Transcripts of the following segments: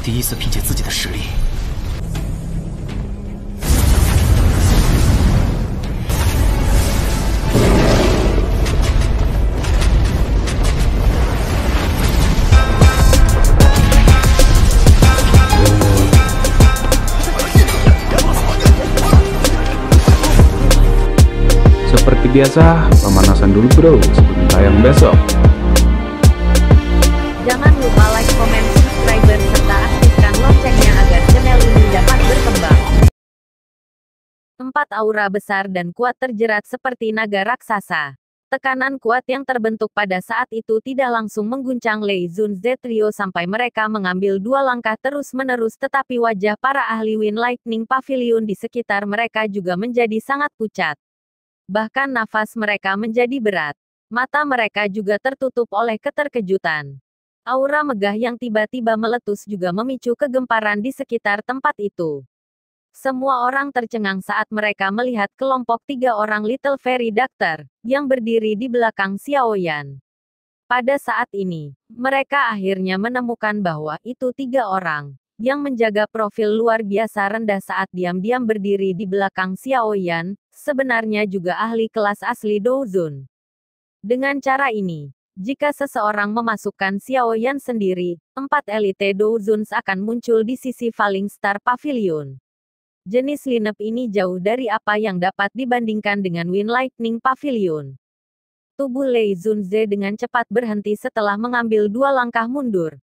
第一次凭借自己的实力。Seperti biasa, pemanasan dulu bro sebelum tayang besok. Jangan lupa like, komen, subscribe, serta aktifkan loncengnya agar channel ini dapat berkembang. 4 aura besar dan kuat terjerat seperti naga raksasa. Tekanan kuat yang terbentuk pada saat itu tidak langsung mengguncang Lei Zunze Trio sampai mereka mengambil 2 langkah terus-menerus, tetapi wajah para ahli Wind Lightning Pavilion di sekitar mereka juga menjadi sangat pucat. Bahkan nafas mereka menjadi berat. Mata mereka juga tertutup oleh keterkejutan. Aura megah yang tiba-tiba meletus juga memicu kegemparan di sekitar tempat itu. Semua orang tercengang saat mereka melihat kelompok 3 orang Little Fairy Doctor yang berdiri di belakang Xiaoyan. Pada saat ini, mereka akhirnya menemukan bahwa itu 3 orang yang menjaga profil luar biasa rendah saat diam-diam berdiri di belakang Xiaoyan, sebenarnya juga ahli kelas asli Douzun. Dengan cara ini, jika seseorang memasukkan Xiaoyan sendiri, 4 elite Douzuns akan muncul di sisi Falling Star Pavilion. Jenis lineup ini jauh dari apa yang dapat dibandingkan dengan Wind Lightning Pavilion. Tubuh Lei Zunze dengan cepat berhenti setelah mengambil 2 langkah mundur.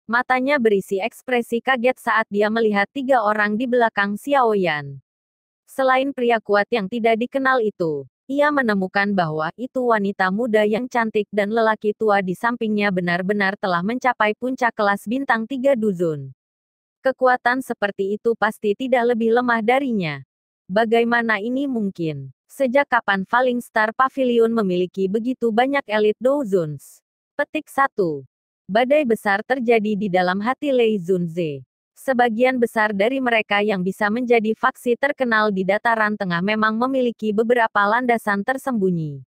Matanya berisi ekspresi kaget saat dia melihat 3 orang di belakang Xiaoyan. Selain pria kuat yang tidak dikenal itu, ia menemukan bahwa itu wanita muda yang cantik dan lelaki tua di sampingnya benar-benar telah mencapai puncak kelas bintang 3 Duzun. Kekuatan seperti itu pasti tidak lebih lemah darinya. Bagaimana ini mungkin? Sejak kapan Falling Star Pavilion memiliki begitu banyak elit Douzuns? Petik 1. Badai besar terjadi di dalam hati Lei Zunze. Sebagian besar dari mereka yang bisa menjadi faksi terkenal di dataran tengah memang memiliki beberapa landasan tersembunyi.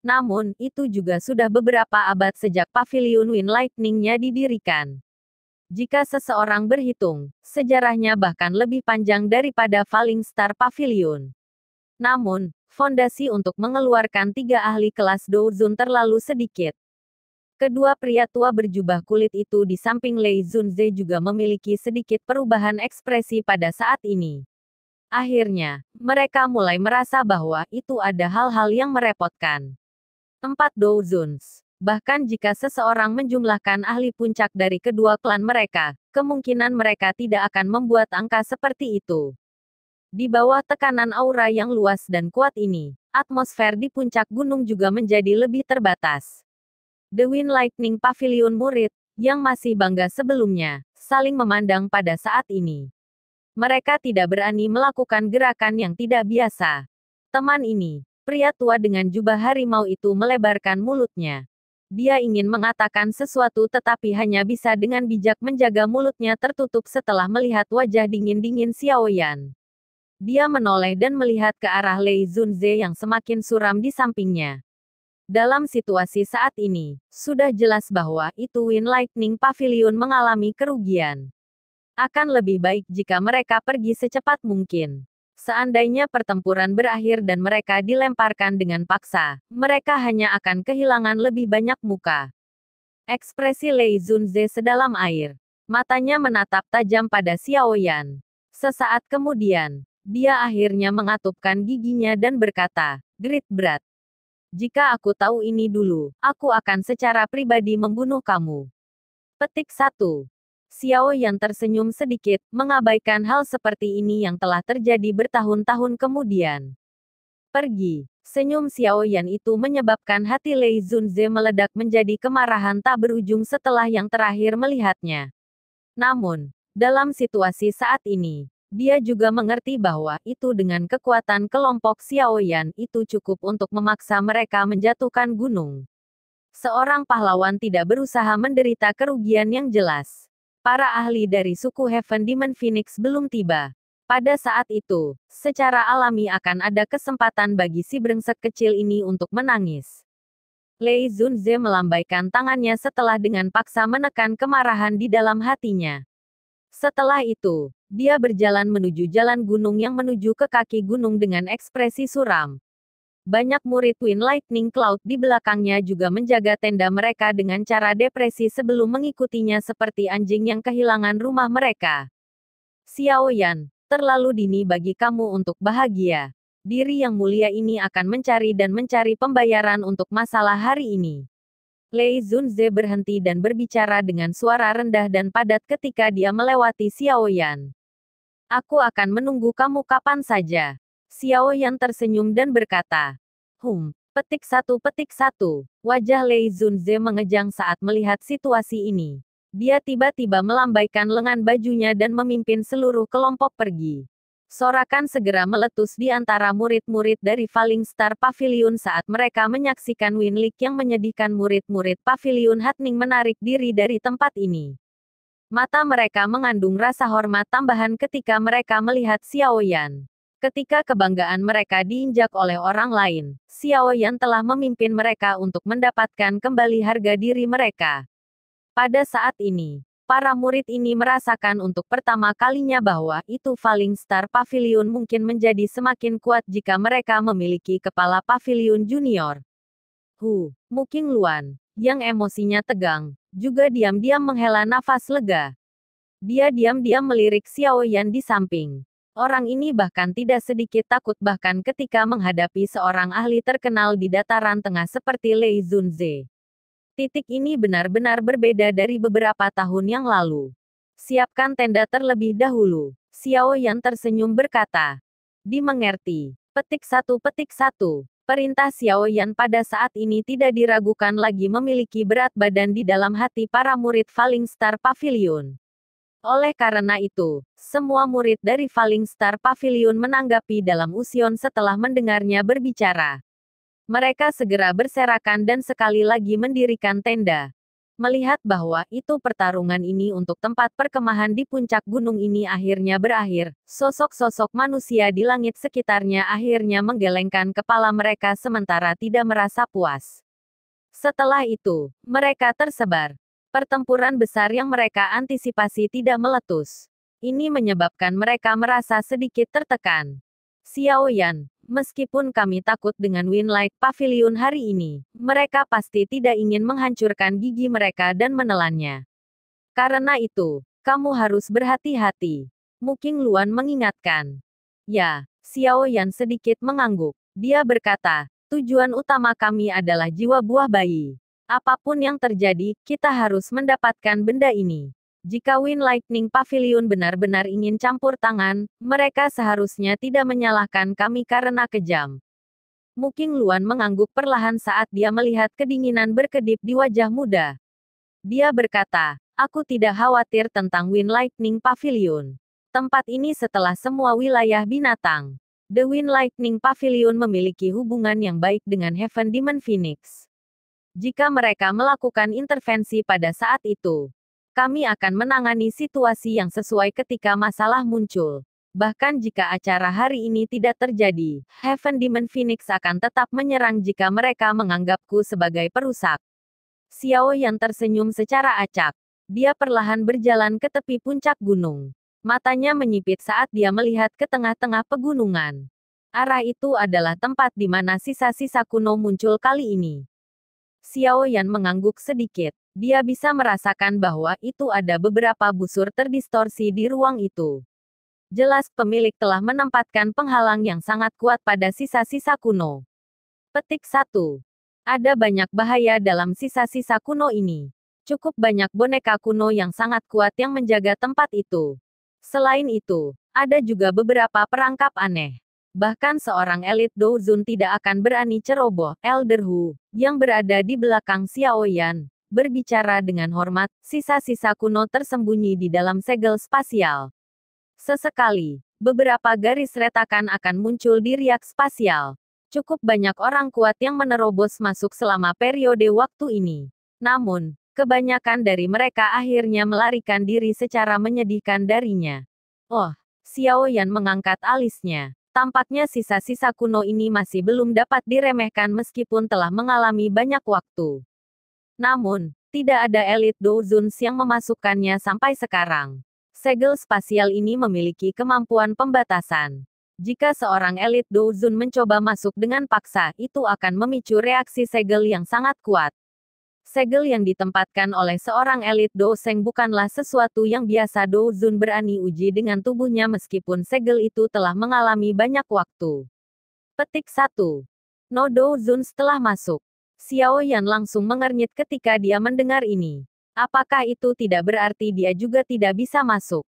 Namun, itu juga sudah beberapa abad sejak Pavilion Wind Lightning-nya didirikan. Jika seseorang berhitung, sejarahnya bahkan lebih panjang daripada Falling Star Pavilion. Namun, fondasi untuk mengeluarkan 3 ahli kelas Douzun terlalu sedikit. Kedua pria tua berjubah kulit itu di samping Lei Zunze juga memiliki sedikit perubahan ekspresi pada saat ini. Akhirnya, mereka mulai merasa bahwa itu ada hal-hal yang merepotkan. 4 Douzuns. Bahkan jika seseorang menjumlahkan ahli puncak dari kedua klan mereka, kemungkinan mereka tidak akan membuat angka seperti itu. Di bawah tekanan aura yang luas dan kuat ini, atmosfer di puncak gunung juga menjadi lebih terbatas. The Wind Lightning Pavilion murid, yang masih bangga sebelumnya, saling memandang pada saat ini. Mereka tidak berani melakukan gerakan yang tidak biasa. Teman ini, pria tua dengan jubah harimau itu melebarkan mulutnya. Dia ingin mengatakan sesuatu tetapi hanya bisa dengan bijak menjaga mulutnya tertutup setelah melihat wajah dingin-dingin Xiaoyan. Dia menoleh dan melihat ke arah Lei Zunze yang semakin suram di sampingnya. Dalam situasi saat ini, sudah jelas bahwa itu Wind Lightning Pavilion mengalami kerugian. Akan lebih baik jika mereka pergi secepat mungkin. Seandainya pertempuran berakhir dan mereka dilemparkan dengan paksa, mereka hanya akan kehilangan lebih banyak muka. Ekspresi Lei Zunze sedalam air. Matanya menatap tajam pada Xiaoyan. Sesaat kemudian, dia akhirnya mengatupkan giginya dan berkata, "Great Brat. Jika aku tahu ini dulu, aku akan secara pribadi membunuh kamu." Petik 1. Xiaoyan tersenyum sedikit, mengabaikan hal seperti ini yang telah terjadi bertahun-tahun kemudian. Pergi. Senyum Xiaoyan itu menyebabkan hati Lei Zunze meledak menjadi kemarahan tak berujung setelah yang terakhir melihatnya. Namun, dalam situasi saat ini, dia juga mengerti bahwa itu dengan kekuatan kelompok Xiaoyan itu cukup untuk memaksa mereka menjatuhkan gunung. Seorang pahlawan tidak berusaha menderita kerugian yang jelas. Para ahli dari suku Heaven Demon Phoenix belum tiba. Pada saat itu, secara alami akan ada kesempatan bagi si brengsek kecil ini untuk menangis. Lei Zunze melambaikan tangannya setelah dengan paksa menekan kemarahan di dalam hatinya. Setelah itu, dia berjalan menuju jalan gunung yang menuju ke kaki gunung dengan ekspresi suram. Banyak murid Wind Lightning Cloud di belakangnya juga menjaga tenda mereka dengan cara depresi sebelum mengikutinya seperti anjing yang kehilangan rumah mereka. Xiao Yan, terlalu dini bagi kamu untuk bahagia. Diri yang mulia ini akan mencari dan mencari pembayaran untuk masalah hari ini. Lei Zunze berhenti dan berbicara dengan suara rendah dan padat ketika dia melewati Xiao Yan. Aku akan menunggu kamu kapan saja. Xiao Yan tersenyum dan berkata, petik 1. Wajah Lei Zunze mengejang saat melihat situasi ini. Dia tiba-tiba melambaikan lengan bajunya dan memimpin seluruh kelompok pergi. Sorakan segera meletus di antara murid-murid dari Falling Star Pavilion saat mereka menyaksikan Winlik yang menyedihkan murid-murid Pavilion Hatning menarik diri dari tempat ini. Mata mereka mengandung rasa hormat tambahan ketika mereka melihat Xiao Yan. Ketika kebanggaan mereka diinjak oleh orang lain, Xiao Yan telah memimpin mereka untuk mendapatkan kembali harga diri mereka. Pada saat ini, para murid ini merasakan untuk pertama kalinya bahwa itu Falling Star Pavilion mungkin menjadi semakin kuat jika mereka memiliki kepala pavilion junior. Mu Qingluan, yang emosinya tegang, juga diam-diam menghela nafas lega. Dia diam-diam melirik Xiao Yan di samping. Orang ini bahkan tidak sedikit takut bahkan ketika menghadapi seorang ahli terkenal di dataran tengah seperti Lei Zunze. Titik ini benar-benar berbeda dari beberapa tahun yang lalu. Siapkan tenda terlebih dahulu. Xiao Yan tersenyum berkata. Dimengerti. Petik 1. Perintah Xiao Yan pada saat ini tidak diragukan lagi memiliki berat badan di dalam hati para murid Falling Star Pavilion. Oleh karena itu, semua murid dari Falling Star Pavilion menanggapi dalam usion setelah mendengarnya berbicara. Mereka segera berserakan dan sekali lagi mendirikan tenda. Melihat bahwa itu pertarungan ini untuk tempat perkemahan di puncak gunung ini akhirnya berakhir, sosok-sosok manusia di langit sekitarnya akhirnya menggelengkan kepala mereka sementara tidak merasa puas. Setelah itu, mereka tersebar. Pertempuran besar yang mereka antisipasi tidak meletus. Ini menyebabkan mereka merasa sedikit tertekan. Xiao Yan, meskipun kami takut dengan Winlight Pavilion hari ini, mereka pasti tidak ingin menghancurkan gigi mereka dan menelannya. Karena itu, kamu harus berhati-hati. Mu Qingluan mengingatkan. Ya, Xiao Yan sedikit mengangguk. Dia berkata, tujuan utama kami adalah jiwa buah bayi. Apapun yang terjadi, kita harus mendapatkan benda ini. Jika Wind Lightning Pavilion benar-benar ingin campur tangan, mereka seharusnya tidak menyalahkan kami karena kejam. Mu Qingluan mengangguk perlahan saat dia melihat kedinginan berkedip di wajah muda. Dia berkata, aku tidak khawatir tentang Wind Lightning Pavilion. Tempat ini setelah semua wilayah binatang. The Wind Lightning Pavilion memiliki hubungan yang baik dengan Heaven Demon Phoenix. Jika mereka melakukan intervensi pada saat itu, kami akan menangani situasi yang sesuai ketika masalah muncul. Bahkan jika acara hari ini tidak terjadi, Heaven Demon Phoenix akan tetap menyerang jika mereka menganggapku sebagai perusak. Xiao Yan tersenyum secara acak. Dia perlahan berjalan ke tepi puncak gunung. Matanya menyipit saat dia melihat ke tengah-tengah pegunungan. Arah itu adalah tempat di mana sisa-sisa kuno muncul kali ini. Xiao Yan mengangguk sedikit. Dia bisa merasakan bahwa itu ada beberapa busur terdistorsi di ruang itu. Jelas pemilik telah menempatkan penghalang yang sangat kuat pada sisa-sisa kuno. Petik 1. Ada banyak bahaya dalam sisa-sisa kuno ini. Cukup banyak boneka kuno yang sangat kuat yang menjaga tempat itu. Selain itu, ada juga beberapa perangkap aneh. Bahkan seorang elit Douzun tidak akan berani ceroboh. Elder Hu, yang berada di belakang Xiao Yan, berbicara dengan hormat, sisa-sisa kuno tersembunyi di dalam segel spasial. Sesekali, beberapa garis retakan akan muncul di riak spasial. Cukup banyak orang kuat yang menerobos masuk selama periode waktu ini. Namun, kebanyakan dari mereka akhirnya melarikan diri secara menyedihkan darinya. Oh, Xiao Yan mengangkat alisnya. Tampaknya sisa-sisa kuno ini masih belum dapat diremehkan meskipun telah mengalami banyak waktu. Namun, tidak ada elit Douzuns yang memasukkannya sampai sekarang. Segel spasial ini memiliki kemampuan pembatasan. Jika seorang elit Douzun mencoba masuk dengan paksa, itu akan memicu reaksi segel yang sangat kuat. Segel yang ditempatkan oleh seorang elit Douseng bukanlah sesuatu yang biasa Douzun berani uji dengan tubuhnya meskipun segel itu telah mengalami banyak waktu. Petik 1. No Douzun setelah masuk. Xiao Yan langsung mengernyit ketika dia mendengar ini. Apakah itu tidak berarti dia juga tidak bisa masuk?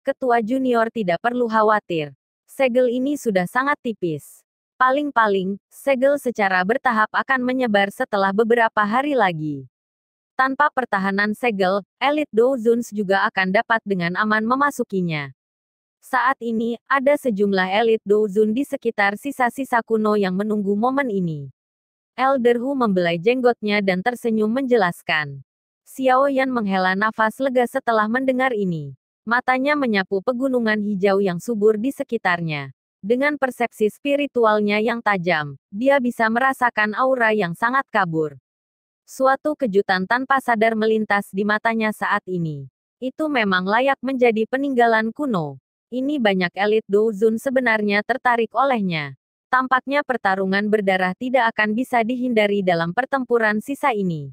Ketua junior tidak perlu khawatir. Segel ini sudah sangat tipis. Paling-paling, segel secara bertahap akan menyebar setelah beberapa hari lagi. Tanpa pertahanan segel, elit Douzuns juga akan dapat dengan aman memasukinya. Saat ini, ada sejumlah elit Douzun di sekitar sisa-sisa kuno yang menunggu momen ini. Elder Hu membelai jenggotnya dan tersenyum menjelaskan. Xiao Yan menghela nafas lega setelah mendengar ini. Matanya menyapu pegunungan hijau yang subur di sekitarnya. Dengan persepsi spiritualnya yang tajam, dia bisa merasakan aura yang sangat kabur. Suatu kejutan tanpa sadar melintas di matanya saat ini. Itu memang layak menjadi peninggalan kuno. Ini banyak elit Douzun sebenarnya tertarik olehnya. Tampaknya pertarungan berdarah tidak akan bisa dihindari dalam pertempuran sisa ini.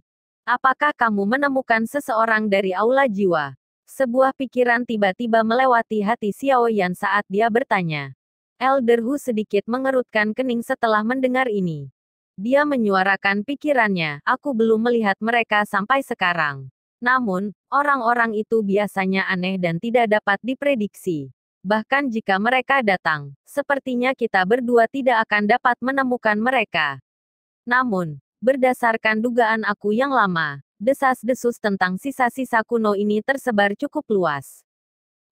Apakah kamu menemukan seseorang dari Aula Jiwa? Sebuah pikiran tiba-tiba melewati hati Xiao Yan saat dia bertanya. Elder Hu sedikit mengerutkan kening setelah mendengar ini. Dia menyuarakan pikirannya, aku belum melihat mereka sampai sekarang. Namun, orang-orang itu biasanya aneh dan tidak dapat diprediksi. Bahkan jika mereka datang, sepertinya kita berdua tidak akan dapat menemukan mereka. Namun, berdasarkan dugaan aku yang lama, desas-desus tentang sisa-sisa kuno ini tersebar cukup luas.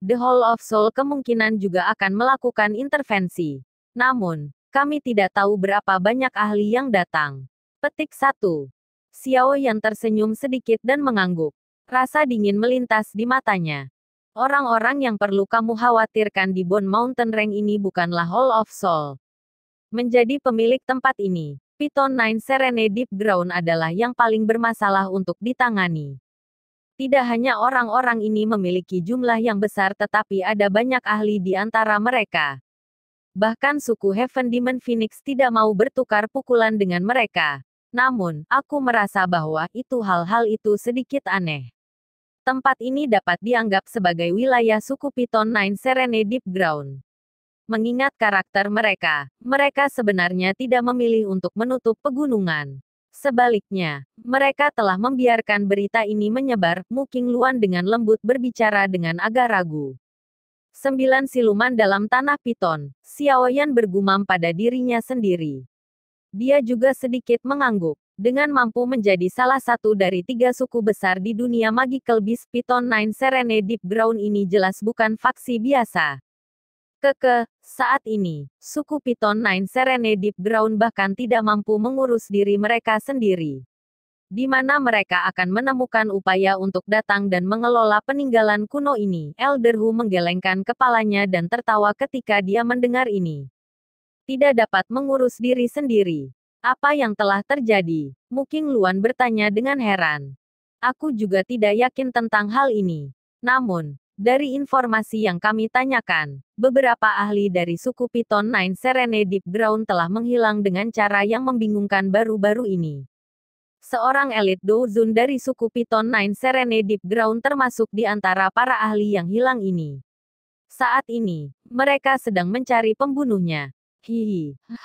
The Hall of Soul kemungkinan juga akan melakukan intervensi. Namun, kami tidak tahu berapa banyak ahli yang datang. Petik 1. Xiao Yan tersenyum sedikit dan mengangguk. Rasa dingin melintas di matanya. Orang-orang yang perlu kamu khawatirkan di Bone Mountain Range ini bukanlah Hall of Soul. Menjadi pemilik tempat ini, Python 9 Serene Deep Ground adalah yang paling bermasalah untuk ditangani. Tidak hanya orang-orang ini memiliki jumlah yang besar tetapi ada banyak ahli di antara mereka. Bahkan suku Heaven Demon Phoenix tidak mau bertukar pukulan dengan mereka. Namun, aku merasa bahwa hal-hal itu sedikit aneh. Tempat ini dapat dianggap sebagai wilayah suku Python 9 Serene Deep Ground. Mengingat karakter mereka, mereka sebenarnya tidak memilih untuk menutup pegunungan. Sebaliknya, mereka telah membiarkan berita ini menyebar. Mu Qingluan dengan lembut berbicara dengan agak ragu. 9 siluman dalam tanah Python, Xiao Yan bergumam pada dirinya sendiri. Dia juga sedikit mengangguk. Dengan mampu menjadi salah satu dari 3 suku besar di dunia Magical Beast, Python 9 Serene Deep Ground ini jelas bukan faksi biasa. Saat ini, suku Python 9 Serene Deep Ground bahkan tidak mampu mengurus diri mereka sendiri. Di mana mereka akan menemukan upaya untuk datang dan mengelola peninggalan kuno ini? Elder Hu menggelengkan kepalanya dan tertawa ketika dia mendengar ini. Tidak dapat mengurus diri sendiri. Apa yang telah terjadi? Mu Qingluan bertanya dengan heran. Aku juga tidak yakin tentang hal ini. Namun, dari informasi yang kami tanyakan, beberapa ahli dari suku Python 9 Serene Deep Ground telah menghilang dengan cara yang membingungkan baru-baru ini. Seorang elit Douzun dari suku Python 9 Serene Deep Ground termasuk di antara para ahli yang hilang ini. Saat ini, mereka sedang mencari pembunuhnya.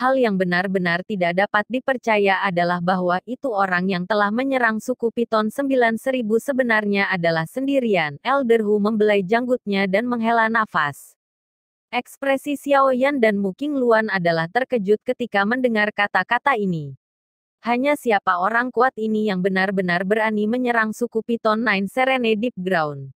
Hal yang benar-benar tidak dapat dipercaya adalah bahwa itu orang yang telah menyerang suku Python 9000 sebenarnya adalah sendirian. Elder Hu membelai janggutnya dan menghela nafas. Ekspresi Xiao Yan dan Mu Qingluan adalah terkejut ketika mendengar kata-kata ini. Hanya siapa orang kuat ini yang benar-benar berani menyerang suku Python 9 Serene Deep Ground?